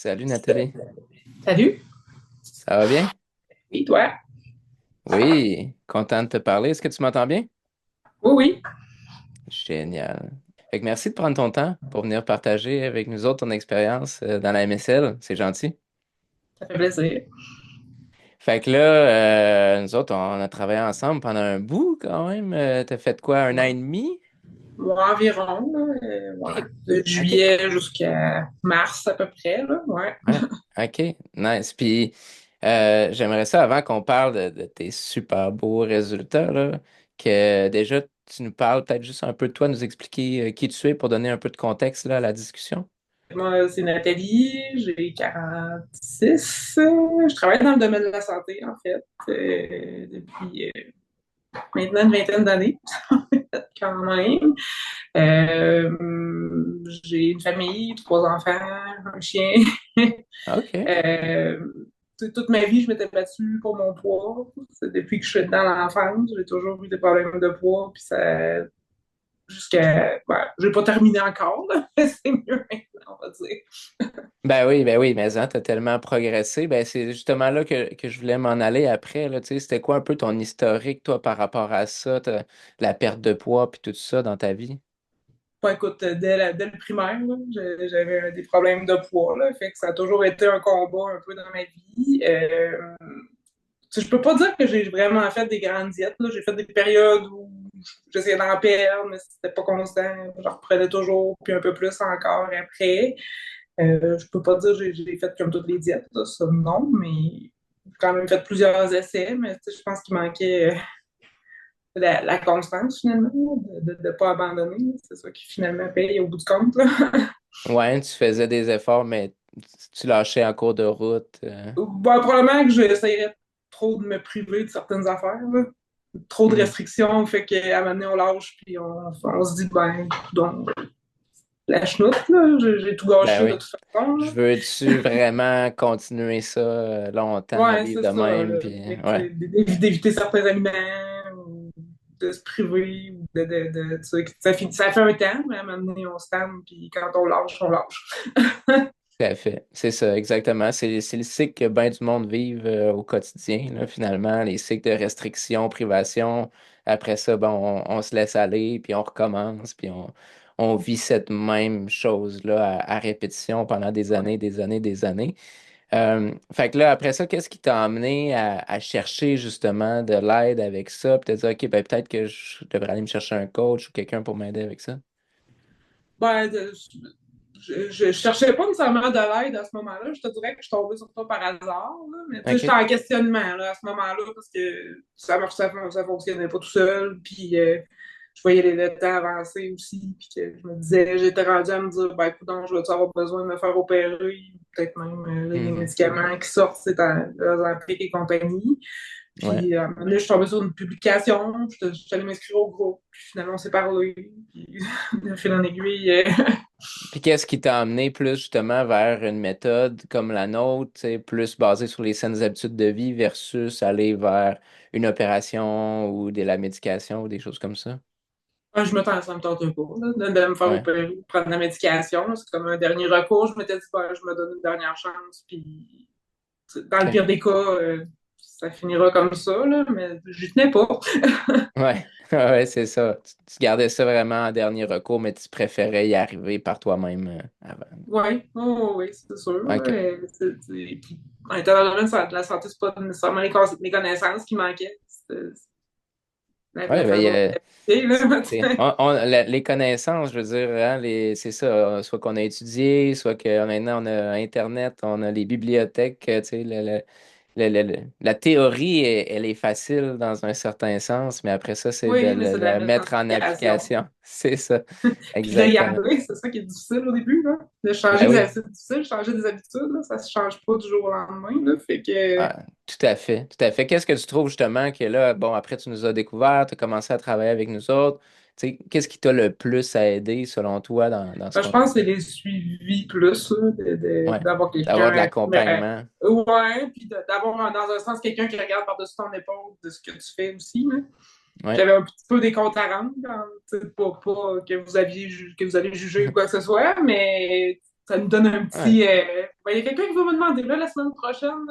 Salut Nathalie, Salut. ça va bien? Oui, toi? Oui, content de te parler. Est-ce que tu m'entends bien? Oui, oui. Génial. Fait que merci de prendre ton temps pour venir partager avec nous autres ton expérience dans la MSL. C'est gentil. Ça fait plaisir. Fait que là, nous autres, on a travaillé ensemble pendant un bout quand même. T'as fait quoi, un an et Ouais. demi? Ouais, environ, là, ouais. OK. De OK. juillet jusqu'à mars à peu près, là. Ouais. Ouais. OK. Nice. Puis, j'aimerais ça, avant qu'on parle de tes super beaux résultats, là, que déjà, tu nous parles peut-être juste un peu de toi, nous expliquer qui tu es pour donner un peu de contexte là, à la discussion. Moi, c'est Nathalie, j'ai 46. Je travaille dans le domaine de la santé, en fait, depuis maintenant une vingtaine d'années, quand même. J'ai une famille, trois enfants, un chien. OK. Euh, Toute ma vie, je m'étais battue pour mon poids. C'est depuis que je suis dans l'enfance, j'ai toujours eu des problèmes de poids, puis ça, jusqu'à, ben, j'ai pas terminé encore, là, mais c'est mieux maintenant, on va dire. Ben oui, mais hein, t'as tellement progressé. Ben, c'est justement là que je voulais m'en aller après, là, tu sais, c'était quoi un peu ton historique, toi, par rapport à ça, la perte de poids puis tout ça dans ta vie? Bon, écoute, dès le primaire, là, j'avais des problèmes de poids, là, fait que ça a toujours été un combat un peu dans ma vie. Je peux pas dire que j'ai vraiment fait des grandes diètes, là. J'ai fait des périodes où j'essayais d'en perdre, mais c'était pas constant. Je reprenais toujours, puis un peu plus encore après. Je peux pas dire que j'ai fait comme toutes les diètes, là, ça non, mais j'ai quand même fait plusieurs essais, mais tu sais, je pense qu'il manquait la constance finalement, de ne pas abandonner. C'est ça qui finalement paye au bout du compte, là. Ouais, tu faisais des efforts, mais tu lâchais en cours de route. Bon, probablement que j'essayerais trop de me priver de certaines affaires, là. Trop de Mhm. restrictions, fait qu'à un moment donné, on lâche, puis on se dit, ben, donc, la chenoute, là, j'ai tout Ben gâché de oui. toute façon, Je là. veux-tu vraiment continuer ça longtemps, Ouais, vivre c'est de ça, même, là. puis Fait que, ouais. d'éviter certains aliments, ou de se priver, ou tu sais, ça fait un temps, mais à un moment donné, on se tente, puis quand on lâche, on lâche. Tout à fait. C'est ça, exactement. C'est le cycle que bien du monde vive au quotidien, là, finalement. Les cycles de restriction, privation. Après ça, bon, on se laisse aller, puis on recommence, puis on vit cette même chose-là à répétition pendant des années, des années, des années. Fait que là, après ça, qu'est-ce qui t'a amené à chercher justement de l'aide avec ça, puis te dire, OK, ben, peut-être que je devrais aller me chercher un coach ou quelqu'un pour m'aider avec ça? Ben, je cherchais pas nécessairement de l'aide à ce moment-là. Je te dirais que je suis tombée sur toi par hasard, là. Mais tu sais, j'étais OK. en questionnement là, à ce moment-là parce que ça fonctionnait pas tout seul. Puis je voyais le temps avancer aussi. Puis que je me disais, j'étais rendue à me dire, ben écoute, donc, je vais avoir besoin de me faire opérer. Peut-être même les Mhm. médicaments qui sortent, c'est dans Ozempic et compagnie. Ouais. Puis, à un moment donné, je suis tombée sur une publication, je suis allée m'inscrire au groupe, puis finalement, on s'est parlé, puis de fil en aiguille. Puis qu'est-ce qui t'a amené plus justement vers une méthode comme la nôtre, tu sais, plus basée sur les saines habitudes de vie versus aller vers une opération ou de la médication ou des choses comme ça? Je me tente, ça me tente un peu, là, de me faire Ouais. opérer, de prendre la médication. C'est comme un dernier recours. Je m'étais dit, ben, je me donne une dernière chance, puis dans le OK. pire des cas, ça finira comme ça, là, mais j'y tenais pas. Ouais, ouais, c'est ça. Tu gardais ça vraiment en dernier recours, mais tu préférais y arriver par toi-même avant. Oui, oh, oui, c'est sûr. OK. Puis, en étant dans le domaine de la santé, c'est pas nécessairement mes connaissances qui manquaient. La Ouais, ben, fameuse qualité, là, tu sais. les connaissances, je veux dire, hein, c'est ça, soit qu'on a étudié, soit que maintenant on a Internet, on a les bibliothèques, tu sais, la théorie, elle est facile dans un certain sens, mais après ça, c'est de Oui, mais c'est de la la mettre en mettre en application. application. C'est ça, Puis de le exactement. garder, c'est ça qui est difficile au début, là. De changer Ben des oui. habitudes, c'est difficile, changer des habitudes, là, ça se change pas du jour au lendemain, là. Fait que, Ah, tout à fait, tout à fait. Qu'est-ce que tu trouves justement que là, bon, après tu nous as découvert, tu as commencé à travailler avec nous autres, tu sais, qu'est-ce qui t'a le plus aidé selon toi dans ce ben, je pense que c'est contexte-là? les suivis plus, là, Ouais, d'avoir d'avoir de quelqu'un qui l'accompagnement. ouais, puis d'avoir dans un sens quelqu'un qui regarde par-dessus ton épaule de ce que tu fais aussi, là. Ouais. J'avais un petit peu des comptes à rendre, tu sais, pas que vous aviez que vous avez jugé ou quoi que ce soit, mais ça nous donne un Ouais. petit. Ben, il y a quelqu'un qui va me demander là la semaine prochaine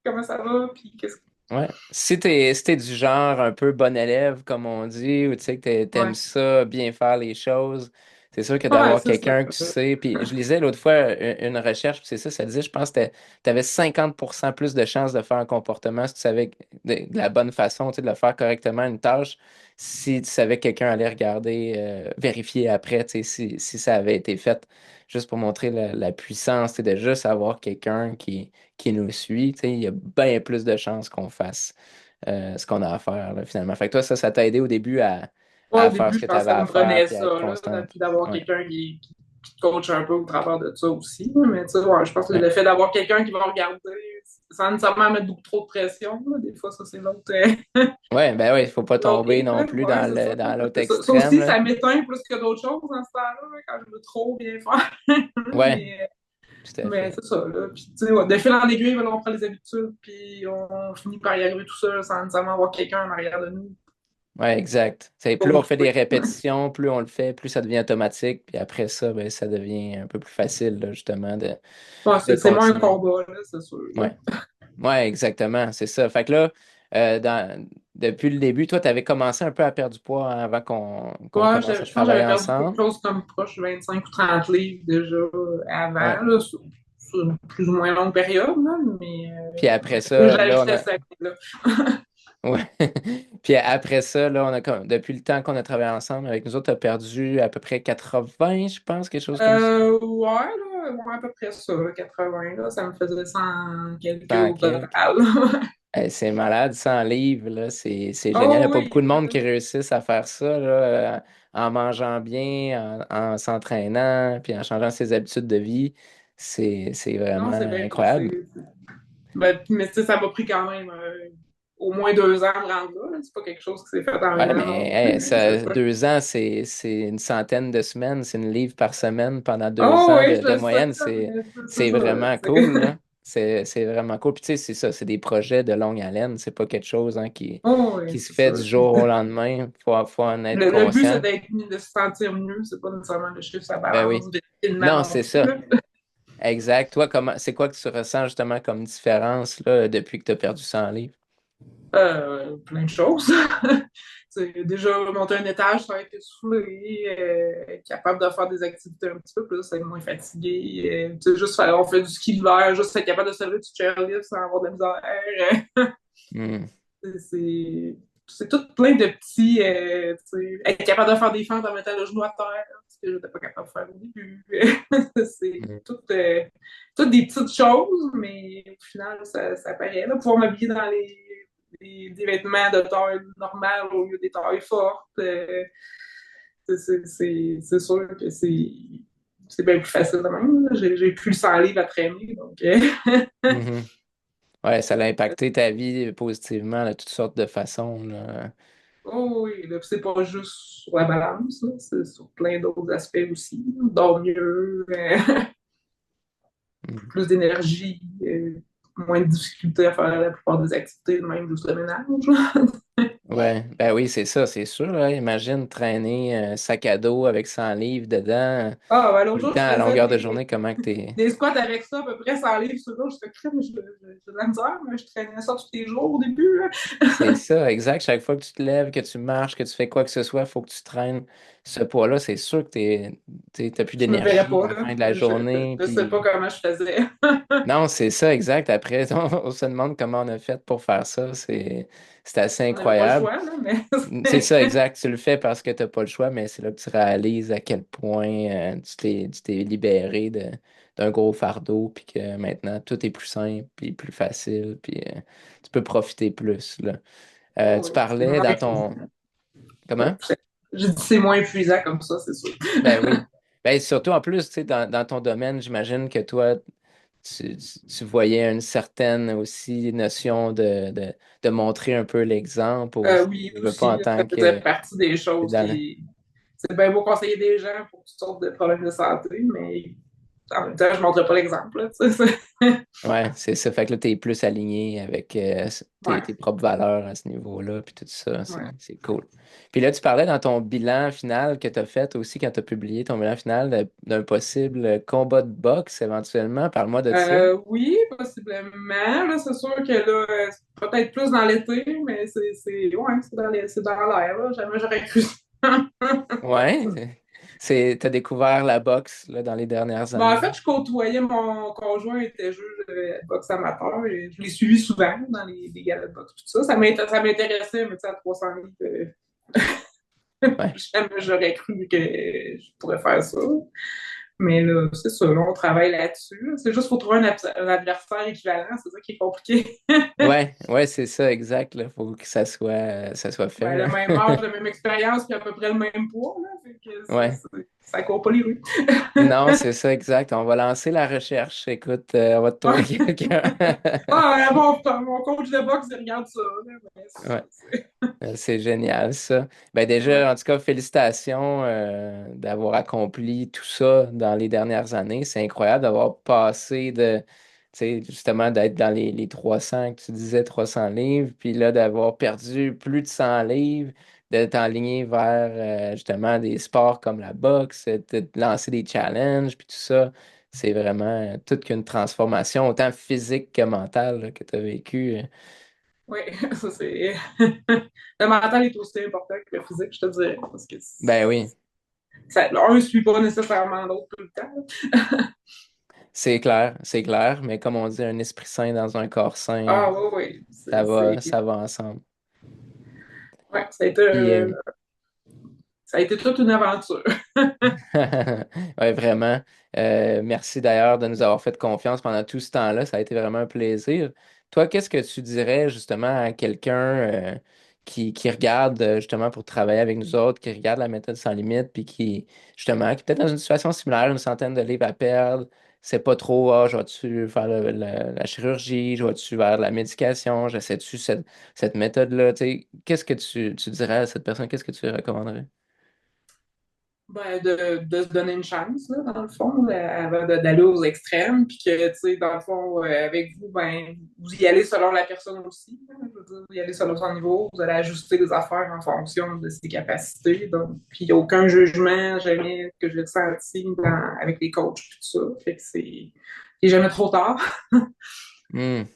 comment ça va, puis qu'est-ce que. Ouais. Si t'es du genre un peu bon élève, comme on dit, ou tu sais que t'aimes Ouais. ça, bien faire les choses, c'est sûr que Ouais, d'avoir c'est ça. quelqu'un que tu sais. Puis je lisais l'autre fois une recherche, puis c'est ça, ça disait, je pense que t'avais 50% plus de chances de faire un comportement si tu savais de la bonne façon, tu sais, de le faire correctement une tâche, si tu savais que quelqu'un allait regarder, vérifier après, tu sais, si ça avait été fait, juste pour montrer la puissance, tu sais, de juste avoir quelqu'un qui nous suit, tu sais, il y a bien plus de chances qu'on fasse ce qu'on a à faire, là, finalement. Fait que toi, ça t'a aidé au début Ouais, à au faire ce début, que je tu pense avais que ça à me faire prenait puis à être ça, là, constante. puis d'avoir Ouais. quelqu'un qui te coach un peu au travers de ça aussi. Mais tu sais, ouais, je pense que Ouais. le fait d'avoir quelqu'un qui va regarder sans nécessairement mettre beaucoup trop de pression, là, des fois, ça, c'est l'autre Ouais, ben oui, il faut pas l'autre tomber hic, non là. plus Ouais, c'est ça. dans l'autre Ça extrême, aussi, là. ça m'éteint plus que d'autres choses dans ce temps-là, là, quand je veux trop bien faire. Ouais, Mais, tout à mais fait. c'est ça, là. Puis, tu sais, ouais, de fil en aiguille, ben, on prend les habitudes, puis on finit par y arriver tout seul sans nécessairement avoir quelqu'un en arrière de nous Ouais, exact. pour Plus on nous fait des jouer. répétitions, plus on le fait, plus ça devient automatique. Puis après ça, ben, ça devient un peu plus facile, là, justement, Bon, de c'est moins un continuer. combat, là, c'est sûr. Là. Ouais. Ouais, exactement, c'est ça. Fait que là, depuis le début, toi, tu avais commencé un peu à perdre du poids avant qu'on Ouais, commence à je pense que travailler j'avais perdu quelque ensemble. chose comme proche 25 ou 30 livres déjà Ouais. avant, là, sur une plus ou moins longue période, là, mais Puis après ça, là, j'ajustais ça. Là. ouais. Puis après ça, là, depuis le temps qu'on a travaillé ensemble, avec nous autres, tu as perdu à peu près 80, je pense, quelque chose comme ça. Ouais, là, ouais, à peu près ça, là, 80, là, ça me faisait 100 quelques 100 au quelques. total. C'est malade, 100 livres, là, c'est génial. Il n'y a Oh pas beaucoup oui, de monde qui réussissent à faire ça, là, en mangeant bien, en s'entraînant, puis en changeant ses habitudes de vie. C'est vraiment non, c'est bien, incroyable. ben, mais tu sais, ça m'a pris quand même au moins 2 ans de rendre là. C'est pas quelque chose qui s'est fait en un Ouais, an mais non hey, plus. C'est ça, pas. 2 ans, c'est une centaine de semaines, c'est une livre par semaine pendant deux Oh ans oui, de je le sais, moyenne, mais c'est c'est ça. vraiment cool, là. C'est vraiment cool. Puis tu sais, c'est ça, c'est des projets de longue haleine, c'est pas quelque chose hein, Oh qui oui, se c'est fait ça. du jour au lendemain. Faut en être Le but, c'est conscient. de se sentir mieux. C'est pas nécessairement le chiffre, ça Ben oui. balance rapidement Non, non c'est plus. ça. Là. Exact. Toi, c'est quoi que tu ressens justement comme différence là, depuis que tu as perdu 100 livres? Plein de choses. C'est déjà monter un étage sans être essoufflé, capable de faire des activités un petit peu plus, être moins fatigué. Juste faire, on fait du ski l'hiver, juste être capable de se lever du chairlift sans avoir de la misère. Hmm. C'est c'est tout plein de petits. Être capable de faire des fentes en mettant le genou à terre, ce que je n'étais pas capable de faire au début. C'est Hmm. toutes des petites choses, mais au final, ça paraît. Là, pouvoir m'habiller dans des vêtements de taille normale au lieu des tailles fortes, c'est sûr que c'est bien plus facile de même. J'ai plus le 100 livres à traîner. Donc, Mhm. Ouais, ça a impacté ta vie positivement de toutes sortes de façons, là. oh oui, là, c'est pas juste sur la balance, là, c'est sur plein d'autres aspects aussi. Dors mieux, Mhm. plus d'énergie, moins de difficulté à faire la plupart des activités, même juste le ménage. Ouais, ben oui, c'est ça, c'est sûr. Hein. Imagine traîner un sac à dos avec 100 livres dedans, Ah, ben, tout l'autre le jour, temps je à faisais longueur de journée, comment que t'es. des squats avec ça, à peu près 100 livres sur l'eau. Je fais crème, j'ai de la misère, mais je traînais ça tous les jours au début. Là. C'est ça, exact. Chaque fois que tu te lèves, que tu marches, que tu fais quoi que ce soit, il faut que tu traînes ce poids-là. C'est sûr que t'as plus Je me verrais d'énergie pas, à la là. fin de la journée. Je sais pas Puis comment je faisais. non, c'est ça, exact. Après, on se demande comment on a fait pour faire ça. C'est assez On n'avait pas le incroyable. choix, là, mais C'est ça, exact. Tu le fais parce que tu n'as pas le choix, mais c'est là que tu réalises à quel point tu t'es libéré d'un gros fardeau, puis que maintenant tout est plus simple, puis plus facile, puis tu peux profiter plus, là. oh, Tu oui, c'est parlais moins dans ton. épuisant. Comment? J'ai dit c'est moins épuisant comme ça, c'est sûr. Ben oui. Ben surtout en plus, tu sais, dans ton domaine, j'imagine que toi, tu voyais une certaine aussi notion de montrer un peu l'exemple aussi. Oui, Je veux pas aussi, en là, ça tant faisait que partie des t'es choses dans le- qui. C'est bien beau conseiller des gens pour toutes sortes de problèmes de santé, mais En même temps, je ne montrerai pas l'exemple, là, tu sais. Ouais, c'est ça. Fait que là, t'es plus aligné avec Ouais, tes propres valeurs à ce niveau-là, puis tout ça. ouais. C'est cool. Puis là, tu parlais dans ton bilan final que tu as fait aussi quand tu as publié ton bilan final d'un possible combat de boxe éventuellement. Parle-moi de ça. Oui, possiblement. Là, c'est sûr que là, c'est peut-être plus dans l'été, mais ouais, c'est dans l'air, là. Jamais j'aurais cru ça. Ouais. T'as découvert la boxe là, dans les dernières Bon, en années. fait, je côtoyais mon conjoint, il était juge de boxe amateur, et je l'ai suivi souvent dans les galas de boxe, tout ça. Ça m'intéressait, mais tu sais, à 300 livres, Ouais. jamais j'aurais cru que je pourrais faire ça. Mais là, c'est ça, là, on travaille là-dessus. C'est juste qu'il faut trouver un adversaire équivalent, c'est ça qui est compliqué. Ouais, ouais, c'est ça, exact. Là. Faut que ça soit Ben, fait. le même âge, la même expérience, puis à peu près le même poids, là. Fait que Ouais. ça court pas les rues. Non, c'est ça, exact. On va lancer la recherche. Écoute, on va te trouver Ouais. quelqu'un. Ah, mon coach de boxe, il regarde ça, là. Mais c'est ça, Ouais, c'est génial ça. Ben ouais. déjà, en tout cas, félicitations d'avoir accompli tout ça dans les dernières années. C'est incroyable d'avoir passé de, tu sais, justement, d'être dans les 300 que tu disais, 300 livres, puis là, d'avoir perdu plus de 100 livres, de t'enligner vers justement des sports comme la boxe, de te lancer des challenges, puis tout ça. C'est vraiment toute qu'une transformation, autant physique que mentale, là, que tu as vécu. Oui, ça c'est. Le mental est aussi important que le physique, je te dirais. Parce que Ben oui. l'un ne suit pas nécessairement l'autre tout le temps. C'est clair, mais comme on dit, un esprit sain dans un corps sain, Ah oui, oui. ça va ensemble. Ouais, Puis, ça a été toute une aventure. ouais, vraiment. Merci d'ailleurs de nous avoir fait confiance pendant tout ce temps-là. Ça a été vraiment un plaisir. Toi, qu'est-ce que tu dirais justement à quelqu'un qui regarde justement pour travailler avec nous autres, qui regarde la méthode sans limite, puis justement, qui est peut-être dans une situation similaire, une centaine de livres à perdre, c'est pas trop, je vais-tu faire la chirurgie, je vais-tu vers la médication, j'essaie-tu cette méthode-là, tu sais, qu'est-ce que tu dirais à cette personne, qu'est-ce que tu lui recommanderais? Ben, de se donner une chance, là, dans le fond, avant d'aller aux extrêmes, puis que, tu sais, dans le fond, avec vous, ben, vous y allez selon la personne aussi, hein. Je veux dire, vous y allez selon son niveau, vous allez ajuster les affaires en fonction de ses capacités, donc, puis il n'y a aucun jugement, jamais, que j'ai senti avec les coachs, tout ça, fait que il est jamais trop tard. Hmm. Fait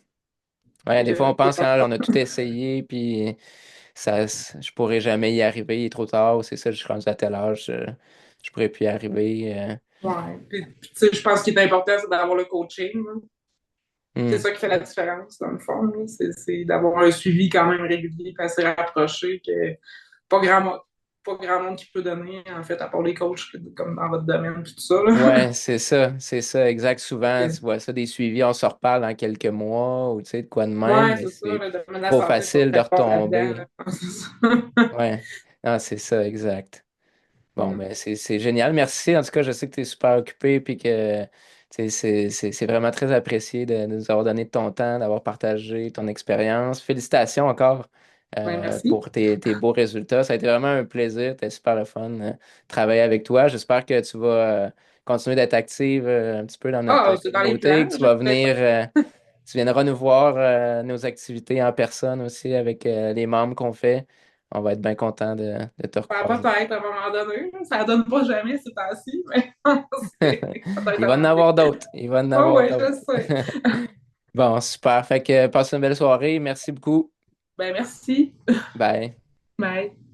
Ouais, des fois, on que, pense qu'on a tout essayé, puis je pourrais jamais y arriver, il est trop tard, ou c'est ça, je suis rendu à tel âge, je pourrais plus y arriver. ouais, puis, tu sais, je pense qu'il est important, c'est d'avoir le coaching, là. C'est Hmm. ça qui fait la différence, dans le fond, là. C'est d'avoir un suivi quand même régulier, et assez rapproché, que pas grand, mo- pas grand monde qui peut donner, en fait, à part les coachs, comme dans votre domaine, tout ça, là. Ouais, c'est ça, exact. Souvent, tu vois ça, des suivis, on se reparle dans quelques mois, ou tu sais, de quoi de même, Ouais, mais c'est ça, c'est le domaine de la trop santé, c'est facile de très fort là-dedans, retomber. là. C'est ça. Ouais, non, c'est ça, exact. Bon, Mm. ben, c'est génial. Merci. En tout cas, je sais que tu es super occupé puis que tu sais, c'est vraiment très apprécié de nous avoir donné de ton temps, d'avoir partagé ton expérience. Félicitations encore Ouais, merci. pour tes beaux résultats. Ça a été vraiment un plaisir. C'était super le fun de travailler avec toi. J'espère que tu vas continuer d'être active un petit peu dans notre Ah, c'est dans les communauté, plans, que tu je vas vais venir, tu viendras nous voir nos activités en personne aussi avec les membres qu'on fait. On va être bien content de te faire recroiser. peut-être à un moment donné, là. Ça donne pas jamais ces temps-ci, mais peut-être Il à un va en moment donné. avoir d'autres. Il va en Oui, avoir oui, d'autres. je sais. Bon, super. Fait que passe une belle soirée. Merci beaucoup. Ben, merci. Bye. Bye.